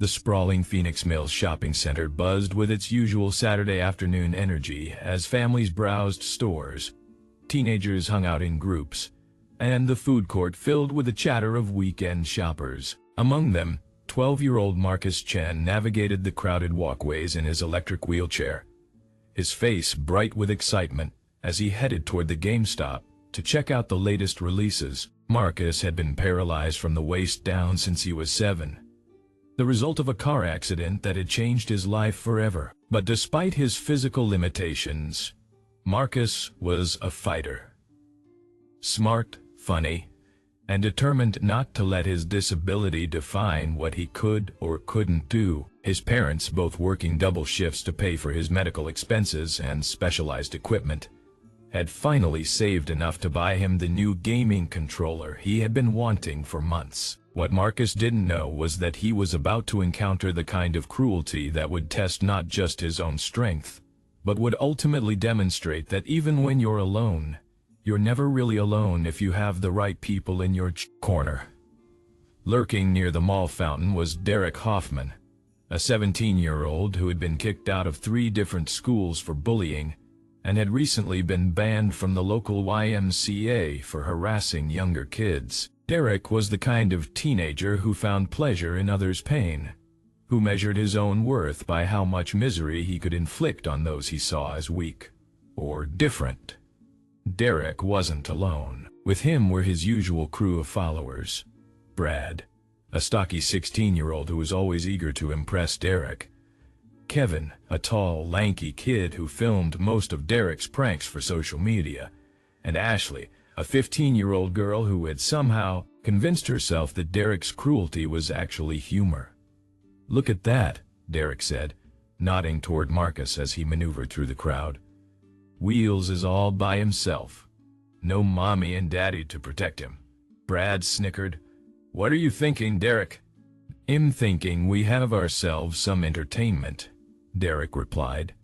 The sprawling Phoenix Mills shopping center buzzed with its usual Saturday afternoon energy as families browsed stores, teenagers hung out in groups, and the food court filled with the chatter of weekend shoppers. Among them, 12-year-old Marcus Chen navigated the crowded walkways in his electric wheelchair, his face bright with excitement as he headed toward the GameStop to check out the latest releases. Marcus had been paralyzed from the waist down since he was 7, the result of a car accident that had changed his life forever. But despite his physical limitations, Marcus was a fighter. Smart, funny, and determined not to let his disability define what he could or couldn't do. His parents, both working double shifts to pay for his medical expenses and specialized equipment, had finally saved enough to buy him the new gaming controller he had been wanting for months. What Marcus didn't know was that he was about to encounter the kind of cruelty that would test not just his own strength, but would ultimately demonstrate that even when you're alone, you're never really alone if you have the right people in your corner. Lurking near the mall fountain was Derek Hoffman, a 17-year-old who had been kicked out of 3 different schools for bullying and had recently been banned from the local YMCA for harassing younger kids. Derek was the kind of teenager who found pleasure in others' pain, who measured his own worth by how much misery he could inflict on those he saw as weak or different. Derek wasn't alone. With him were his usual crew of followers. Brad, a stocky 16-year-old who was always eager to impress Derek. Kevin, a tall, lanky kid who filmed most of Derek's pranks for social media. And Ashley, a 15-year-old girl who had somehow convinced herself that Derek's cruelty was actually humor. "Look at that," Derek said, nodding toward Marcus as he maneuvered through the crowd. "Wheels is all by himself. No mommy and daddy to protect him." Brad snickered. "What are you thinking, Derek?" "I'm thinking we have ourselves some entertainment," Derek replied,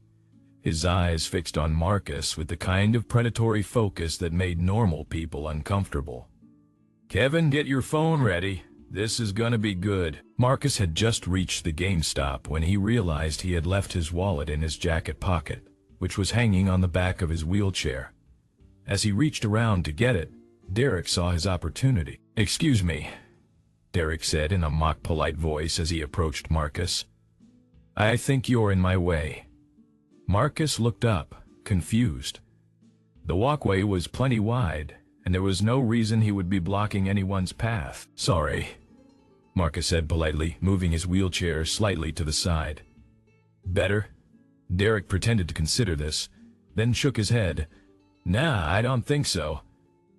his eyes fixed on Marcus with the kind of predatory focus that made normal people uncomfortable. "Kevin, get your phone ready. This is gonna be good." Marcus had just reached the GameStop when he realized he had left his wallet in his jacket pocket, which was hanging on the back of his wheelchair. As he reached around to get it, Derek saw his opportunity. "Excuse me," Derek said in a mock-polite voice as he approached Marcus. "I think you're in my way." Marcus looked up, confused. The walkway was plenty wide, and there was no reason he would be blocking anyone's path. "Sorry," Marcus said politely, moving his wheelchair slightly to the side. "Better?" Derek pretended to consider this, then shook his head. "Nah, I don't think so.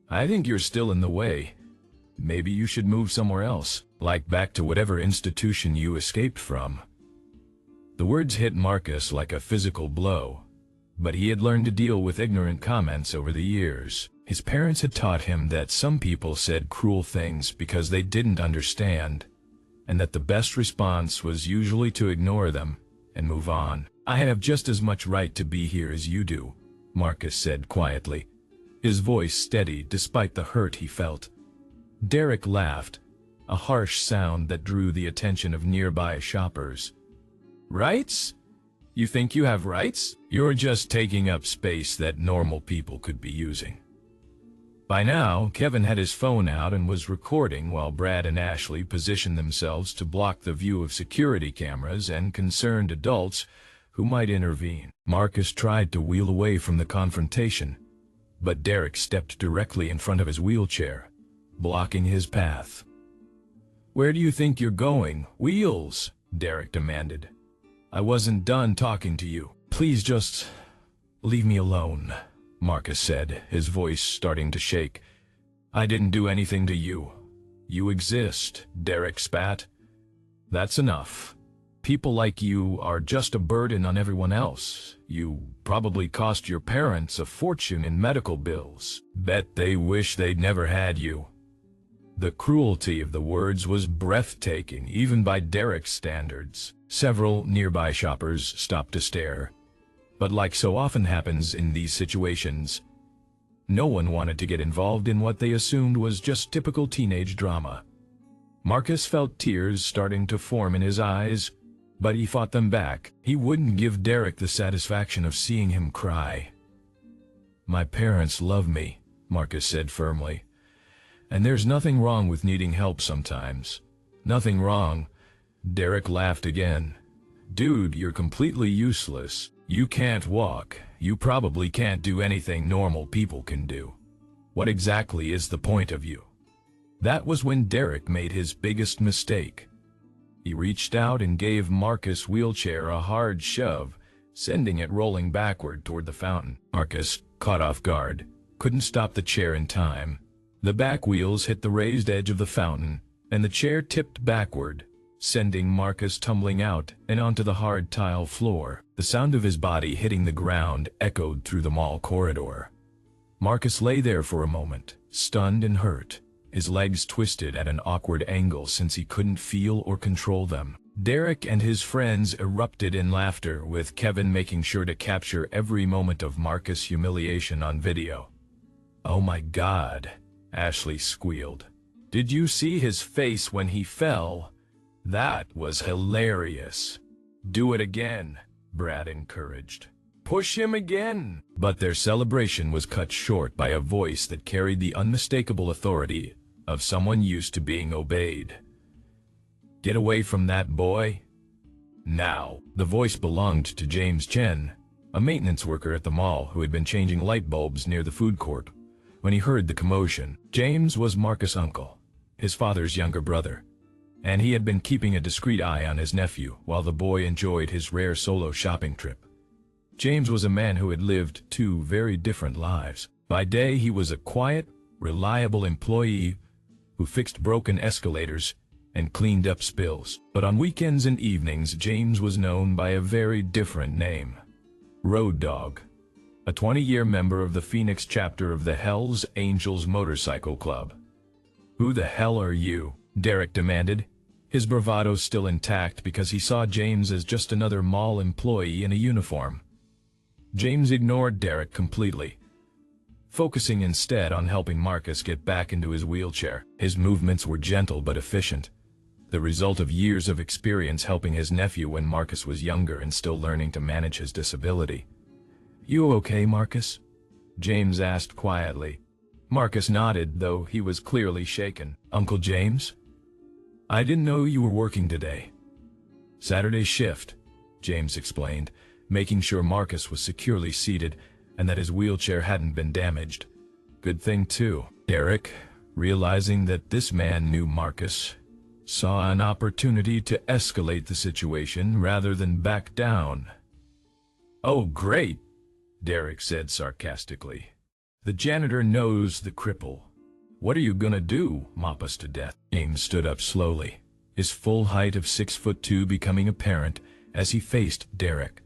I think you're still in the way. Maybe you should move somewhere else, like back to whatever institution you escaped from." The words hit Marcus like a physical blow, but he had learned to deal with ignorant comments over the years. His parents had taught him that some people said cruel things because they didn't understand, and that the best response was usually to ignore them and move on. "I have just as much right to be here as you do," Marcus said quietly, his voice steady despite the hurt he felt. Derek laughed, a harsh sound that drew the attention of nearby shoppers. "Rights? You think you have rights? You're just taking up space that normal people could be using." By now, Kevin had his phone out and was recording while Brad and Ashley positioned themselves to block the view of security cameras and concerned adults who might intervene. Marcus tried to wheel away from the confrontation, but Derek stepped directly in front of his wheelchair, blocking his path. "Where do you think you're going, Wheels?" Derek demanded. "I wasn't done talking to you. Please just leave me alone," Marcus said, his voice starting to shake. "I didn't do anything to you. You exist," Derek spat. "That's enough. People like you are just a burden on everyone else. You probably cost your parents a fortune in medical bills. Bet they wish they'd never had you." The cruelty of the words was breathtaking, even by Derek's standards. Several nearby shoppers stopped to stare, but like so often happens in these situations, no one wanted to get involved in what they assumed was just typical teenage drama. Marcus felt tears starting to form in his eyes, but he fought them back. He wouldn't give Derek the satisfaction of seeing him cry. "My parents love me," Marcus said firmly. "And there's nothing wrong with needing help sometimes. Nothing wrong." Derek laughed again. "Dude, you're completely useless. You can't walk. You probably can't do anything normal people can do. What exactly is the point of you?" That was when Derek made his biggest mistake. He reached out and gave Marcus' wheelchair a hard shove, sending it rolling backward toward the fountain. Marcus, caught off guard, couldn't stop the chair in time. The back wheels hit the raised edge of the fountain, and the chair tipped backward, sending Marcus tumbling out and onto the hard tile floor. The sound of his body hitting the ground echoed through the mall corridor. Marcus lay there for a moment, stunned and hurt, his legs twisted at an awkward angle since he couldn't feel or control them. Derek and his friends erupted in laughter, with Kevin making sure to capture every moment of Marcus' humiliation on video. "Oh my God," Ashley squealed. "Did you see his face when he fell? That was hilarious." "Do it again," Brad encouraged. "Push him again." But their celebration was cut short by a voice that carried the unmistakable authority of someone used to being obeyed. "Get away from that boy. Now." The voice belonged to James Chen, a maintenance worker at the mall who had been changing light bulbs near the food court. When he heard the commotion, James was Marcus' uncle, his father's younger brother, and he had been keeping a discreet eye on his nephew while the boy enjoyed his rare solo shopping trip. James was a man who had lived two very different lives. By day, he was a quiet, reliable employee who fixed broken escalators and cleaned up spills. But on weekends and evenings, James was known by a very different name: Road Dogg, a 20-year member of the Phoenix chapter of the Hells Angels Motorcycle Club. "Who the hell are you?" Derek demanded, his bravado still intact because he saw James as just another mall employee in a uniform. James ignored Derek completely, focusing instead on helping Marcus get back into his wheelchair. His movements were gentle but efficient, the result of years of experience helping his nephew when Marcus was younger and still learning to manage his disability. "You okay, Marcus?" James asked quietly. Marcus nodded, though he was clearly shaken. "Uncle James? I didn't know you were working today." "Saturday shift," James explained, making sure Marcus was securely seated and that his wheelchair hadn't been damaged. "Good thing, too." Derek, realizing that this man knew Marcus, saw an opportunity to escalate the situation rather than back down. "Oh, great," Derek said sarcastically. "The janitor knows the cripple. What are you gonna do, mop us to death?" James stood up slowly, his full height of 6'2" becoming apparent as he faced Derek.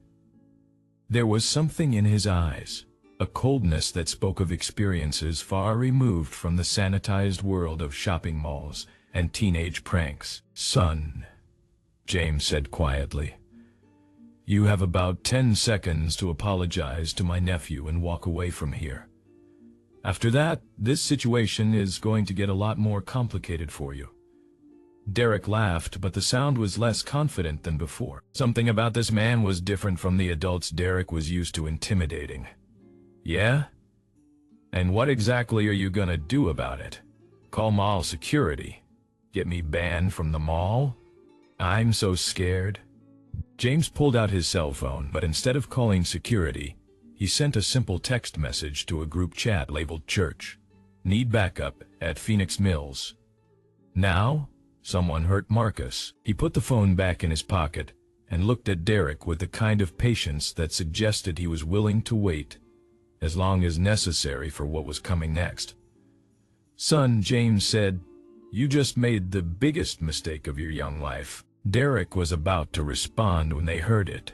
There was something in his eyes, a coldness that spoke of experiences far removed from the sanitized world of shopping malls and teenage pranks. "Son," James said quietly, "you have about 10 seconds to apologize to my nephew and walk away from here. After that, this situation is going to get a lot more complicated for you." Derek laughed, but the sound was less confident than before. Something about this man was different from the adults Derek was used to intimidating. "Yeah? And what exactly are you gonna do about it? Call mall security? Get me banned from the mall? I'm so scared." James pulled out his cell phone, but instead of calling security, he sent a simple text message to a group chat labeled "Church. Need backup at Phoenix Mills. Now? Someone hurt Marcus." He put the phone back in his pocket and looked at Derek with the kind of patience that suggested he was willing to wait as long as necessary for what was coming next. "Son," James said, "you just made the biggest mistake of your young life." Derek was about to respond when they heard it.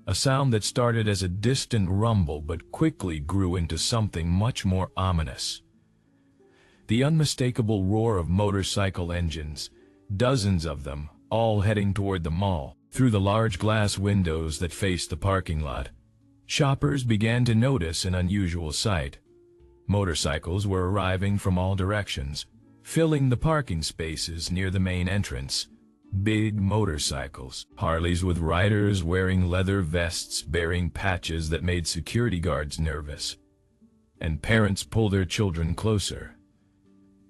A sound that started as a distant rumble but quickly grew into something much more ominous. The unmistakable roar of motorcycle engines, dozens of them, all heading toward the mall. Through the large glass windows that faced the parking lot, shoppers began to notice an unusual sight. Motorcycles were arriving from all directions, filling the parking spaces near the main entrance. Big motorcycles, Harleys with riders wearing leather vests bearing patches that made security guards nervous. And parents pull their children closer.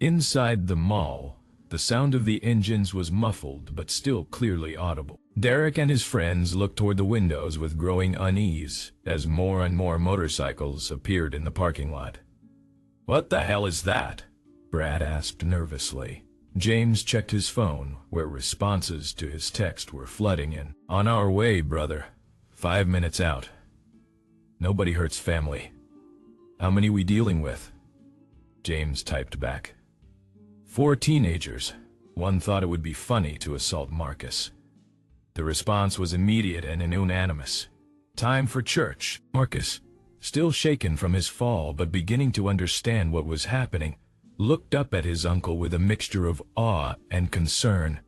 Inside the mall, the sound of the engines was muffled but still clearly audible. Derek and his friends looked toward the windows with growing unease as more and more motorcycles appeared in the parking lot. "What the hell is that?" Brad asked nervously. James checked his phone, where responses to his text were flooding in. "On our way, brother. 5 minutes out. Nobody hurts family. How many we dealing with?" James typed back. 4 teenagers. One thought it would be funny to assault Marcus. The response was immediate and unanimous. "Time for church." Marcus, still shaken from his fall but beginning to understand what was happening, looked up at his uncle with a mixture of awe and concern.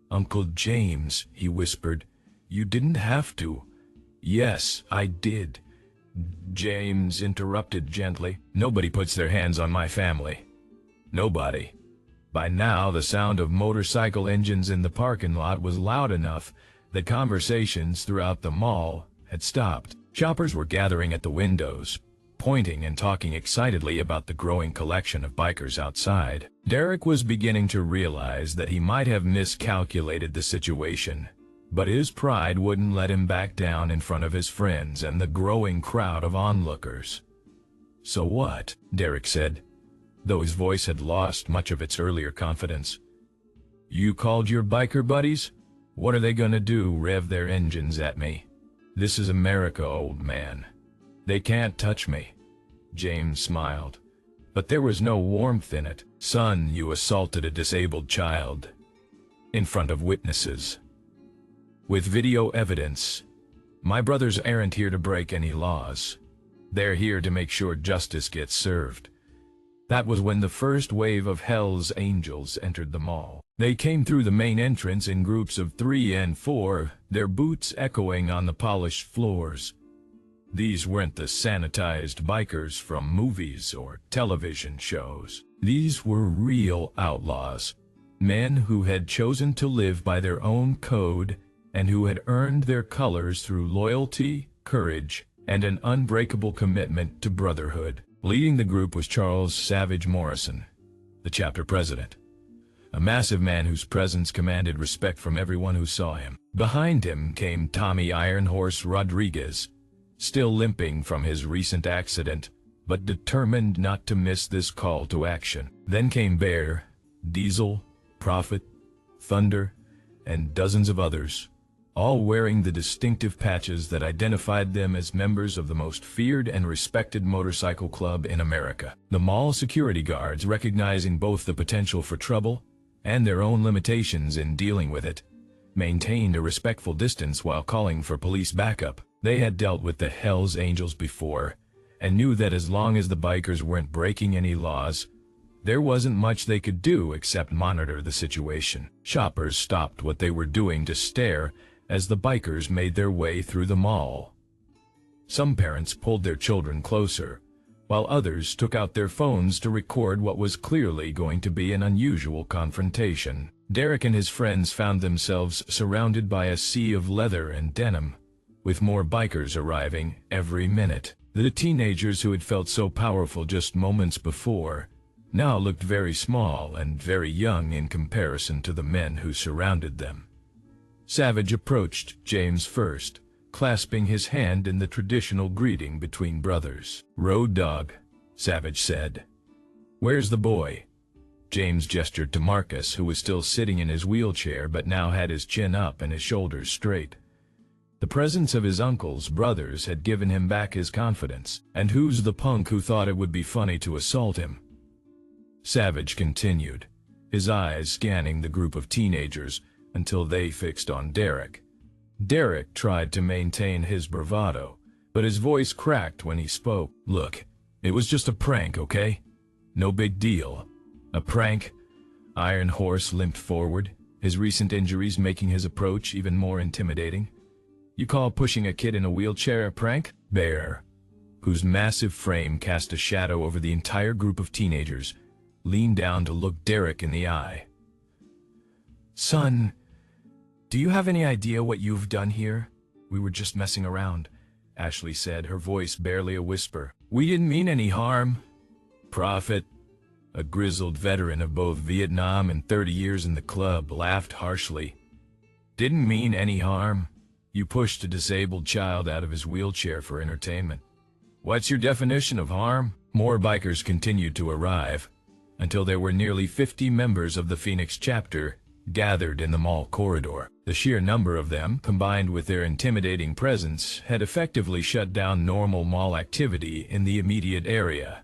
"Uncle James," he whispered, "you didn't have to." "Yes, I did," James interrupted gently. "Nobody puts their hands on my family. Nobody." By now, the sound of motorcycle engines in the parking lot was loud enough that conversations throughout the mall had stopped. Shoppers were gathering at the windows, pointing and talking excitedly about the growing collection of bikers outside. Derek was beginning to realize that he might have miscalculated the situation, but his pride wouldn't let him back down in front of his friends and the growing crowd of onlookers. "So what?" Derek said, though his voice had lost much of its earlier confidence. "You called your biker buddies? What are they gonna do, rev their engines at me? This is America, old man. They can't touch me." James smiled, but there was no warmth in it. "Son, you assaulted a disabled child. In front of witnesses. With video evidence. My brothers aren't here to break any laws. They're here to make sure justice gets served." That was when the first wave of Hell's Angels entered the mall. They came through the main entrance in groups of 3 and 4, their boots echoing on the polished floors. These weren't the sanitized bikers from movies or television shows. These were real outlaws, men who had chosen to live by their own code and who had earned their colors through loyalty, courage, and an unbreakable commitment to brotherhood. Leading the group was Charles Savage Morrison, the chapter president, a massive man whose presence commanded respect from everyone who saw him. Behind him came Tommy Iron Horse Rodriguez, still limping from his recent accident, but determined not to miss this call to action. Then came Bear, Diesel, Prophet, Thunder, and dozens of others, all wearing the distinctive patches that identified them as members of the most feared and respected motorcycle club in America. The mall security guards, recognizing both the potential for trouble and their own limitations in dealing with it, maintained a respectful distance while calling for police backup. They had dealt with the Hells Angels before, and knew that as long as the bikers weren't breaking any laws, there wasn't much they could do except monitor the situation. Shoppers stopped what they were doing to stare as the bikers made their way through the mall. Some parents pulled their children closer, while others took out their phones to record what was clearly going to be an unusual confrontation. Derek and his friends found themselves surrounded by a sea of leather and denim, with more bikers arriving every minute. The teenagers who had felt so powerful just moments before now looked very small and very young in comparison to the men who surrounded them. Savage approached James first, clasping his hand in the traditional greeting between brothers. "Road dog," Savage said. "Where's the boy?" James gestured to Marcus, who was still sitting in his wheelchair but now had his chin up and his shoulders straight. The presence of his uncle's brothers had given him back his confidence. "And who's the punk who thought it would be funny to assault him?" Savage continued, his eyes scanning the group of teenagers until they fixed on Derek. Derek tried to maintain his bravado, but his voice cracked when he spoke. "Look, it was just a prank, okay? No big deal. A prank." Iron Horse limped forward, his recent injuries making his approach even more intimidating. "You call pushing a kid in a wheelchair a prank?" Bear, whose massive frame cast a shadow over the entire group of teenagers, leaned down to look Derek in the eye. "Son, do you have any idea what you've done here?" "We were just messing around," Ashley said, her voice barely a whisper. "We didn't mean any harm." Prophet, a grizzled veteran of both Vietnam and 30 years in the club, laughed harshly. "Didn't mean any harm? You pushed a disabled child out of his wheelchair for entertainment. What's your definition of harm?" More bikers continued to arrive, until there were nearly 50 members of the Phoenix chapter gathered in the mall corridor. The sheer number of them, combined with their intimidating presence, had effectively shut down normal mall activity in the immediate area.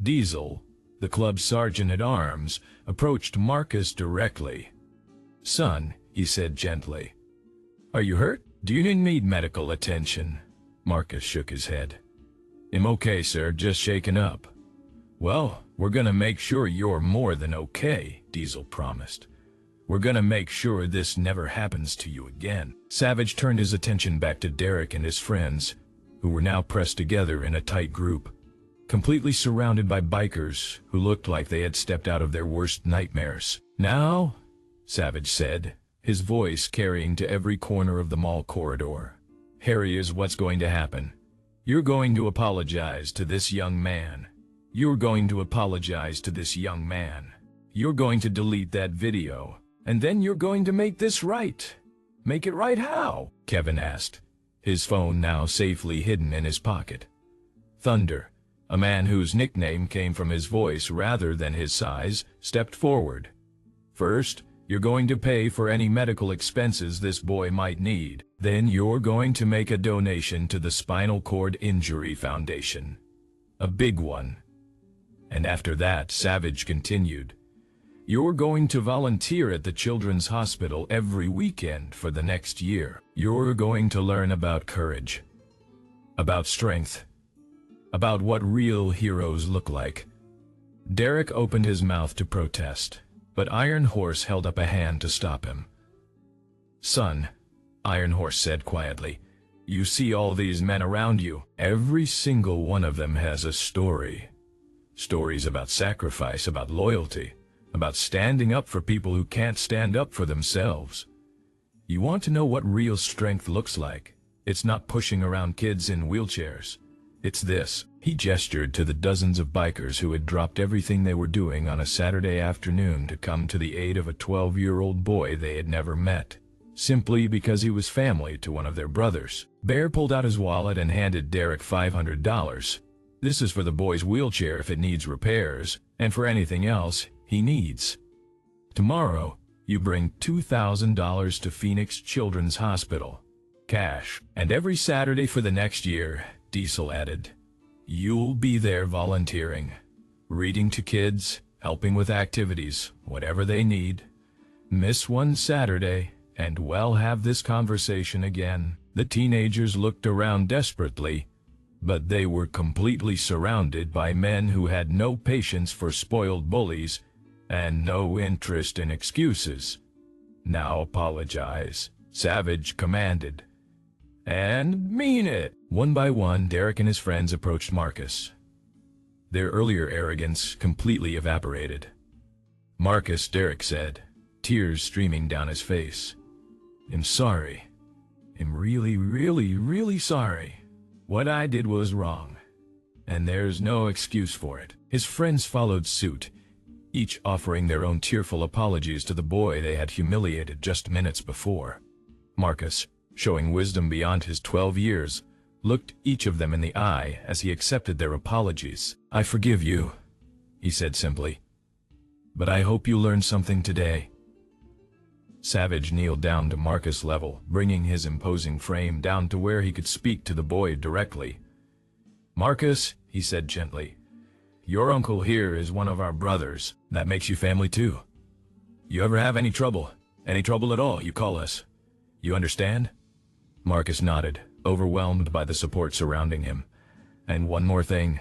Diesel, the club's sergeant-at-arms, approached Marcus directly. "Son," he said gently, "are you hurt? Do you need medical attention?" Marcus shook his head. "I'm okay, sir, just shaken up." "Well, we're gonna make sure you're more than okay," Diesel promised. "We're gonna make sure this never happens to you again." Savage turned his attention back to Derek and his friends, who were now pressed together in a tight group, completely surrounded by bikers who looked like they had stepped out of their worst nightmares. "Now," Savage said, his voice carrying to every corner of the mall corridor, "here's what's going to happen. You're going to apologize to this young man. You're going to apologize to this young man. You're going to delete that video, and then you're going to make this right." "Make it right how?" Kevin asked, his phone now safely hidden in his pocket. Thunder, a man whose nickname came from his voice rather than his size, stepped forward. "First, you're going to pay for any medical expenses this boy might need. Then you're going to make a donation to the Spinal Cord Injury Foundation. A big one. And after that," Savage continued, "you're going to volunteer at the Children's Hospital every weekend for the next year. You're going to learn about courage, about strength, about what real heroes look like." Derek opened his mouth to protest, but Iron Horse held up a hand to stop him. "Son," Iron Horse said quietly, "you see all these men around you. Every single one of them has a story. Stories about sacrifice, about loyalty, about standing up for people who can't stand up for themselves. You want to know what real strength looks like? It's not pushing around kids in wheelchairs. It's this." He gestured to the dozens of bikers who had dropped everything they were doing on a Saturday afternoon to come to the aid of a 12-year-old boy they had never met, simply because he was family to one of their brothers. Bear pulled out his wallet and handed Derek $500. "This is for the boy's wheelchair if it needs repairs, and for anything else he needs. Tomorrow, you bring $2,000 to Phoenix Children's Hospital. Cash. And every Saturday for the next year," Diesel added, "you'll be there volunteering, reading to kids, helping with activities, whatever they need. Miss one Saturday, and we'll have this conversation again." The teenagers looked around desperately, but they were completely surrounded by men who had no patience for spoiled bullies and no interest in excuses. "Now apologize," Savage commanded. "And mean it." One by one, Derek and his friends approached Marcus. Their earlier arrogance completely evaporated. "Marcus," Derek said, tears streaming down his face, "I'm sorry. I'm really, really, really sorry. What I did was wrong, and there's no excuse for it." His friends followed suit, each offering their own tearful apologies to the boy they had humiliated just minutes before. Marcus, showing wisdom beyond his 12 years, looked each of them in the eye as he accepted their apologies. "I forgive you," he said simply, "but I hope you learned something today." Savage kneeled down to Marcus' level, bringing his imposing frame down to where he could speak to the boy directly. "Marcus," he said gently, "your uncle here is one of our brothers. That makes you family too. You ever have any trouble at all, you call us. You understand?" Marcus nodded, overwhelmed by the support surrounding him. "And one more thing,"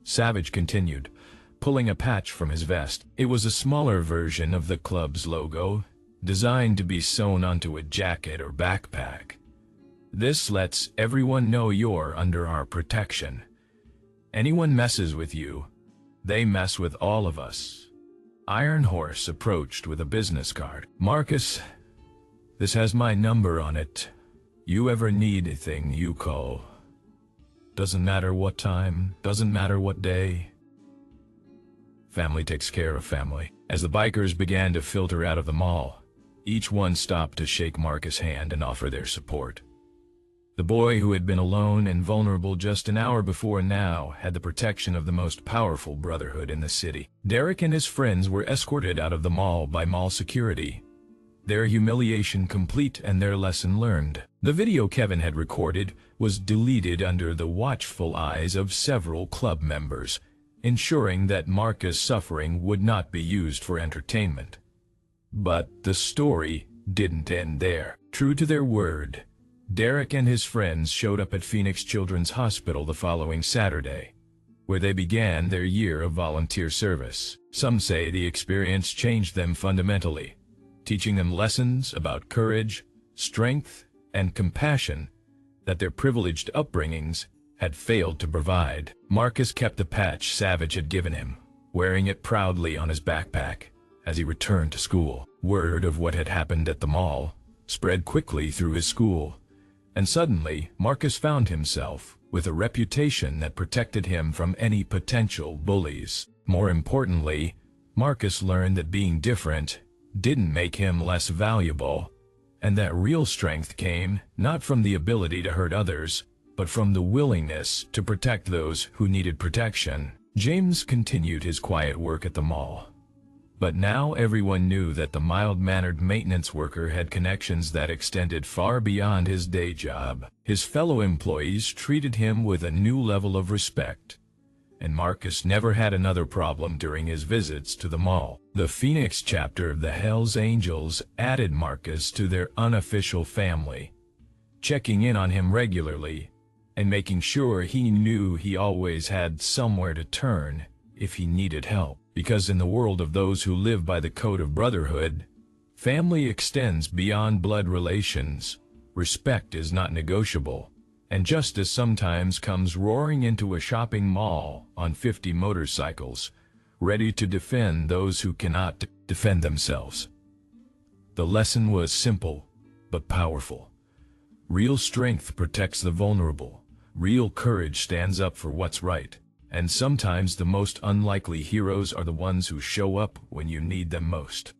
Savage continued, pulling a patch from his vest. It was a smaller version of the club's logo, designed to be sewn onto a jacket or backpack. "This lets everyone know you're under our protection. Anyone messes with you, They mess with all of us. Iron Horse approached with a business card. Marcus, this has my number on it. You ever need anything, you call. Doesn't matter what time, doesn't matter what day. Family takes care of family. As the bikers began to filter out of the mall, each one stopped to shake Marcus' hand and offer their support. The boy who had been alone and vulnerable just an hour before now had the protection of the most powerful brotherhood in the city. Derek and his friends were escorted out of the mall by mall security, their humiliation complete and their lesson learned. The video Kevin had recorded was deleted under the watchful eyes of several club members, ensuring that Marcus' suffering would not be used for entertainment. But the story didn't end there. True to their word, Derek and his friends showed up at Phoenix Children's Hospital the following Saturday, where they began their year of volunteer service. Some say the experience changed them fundamentally, teaching them lessons about courage, strength, and compassion that their privileged upbringings had failed to provide. Marcus kept the patch Savage had given him, wearing it proudly on his backpack as he returned to school. Word of what had happened at the mall spread quickly through his school, and suddenly Marcus found himself with a reputation that protected him from any potential bullies. More importantly, Marcus learned that being different didn't make him less valuable, and that real strength came not from the ability to hurt others, but from the willingness to protect those who needed protection. James continued his quiet work at the mall, but now everyone knew that the mild-mannered maintenance worker had connections that extended far beyond his day job. His fellow employees treated him with a new level of respect, and Marcus never had another problem during his visits to the mall. The Phoenix chapter of the Hells Angels added Marcus to their unofficial family, checking in on him regularly and making sure he knew he always had somewhere to turn if he needed help. Because in the world of those who live by the code of brotherhood, family extends beyond blood relations. Respect is not negotiable, and justice sometimes comes roaring into a shopping mall on 50 motorcycles, ready to defend those who cannot defend themselves. The lesson was simple, but powerful. Real strength protects the vulnerable. Real courage stands up for what's right. And sometimes the most unlikely heroes are the ones who show up when you need them most.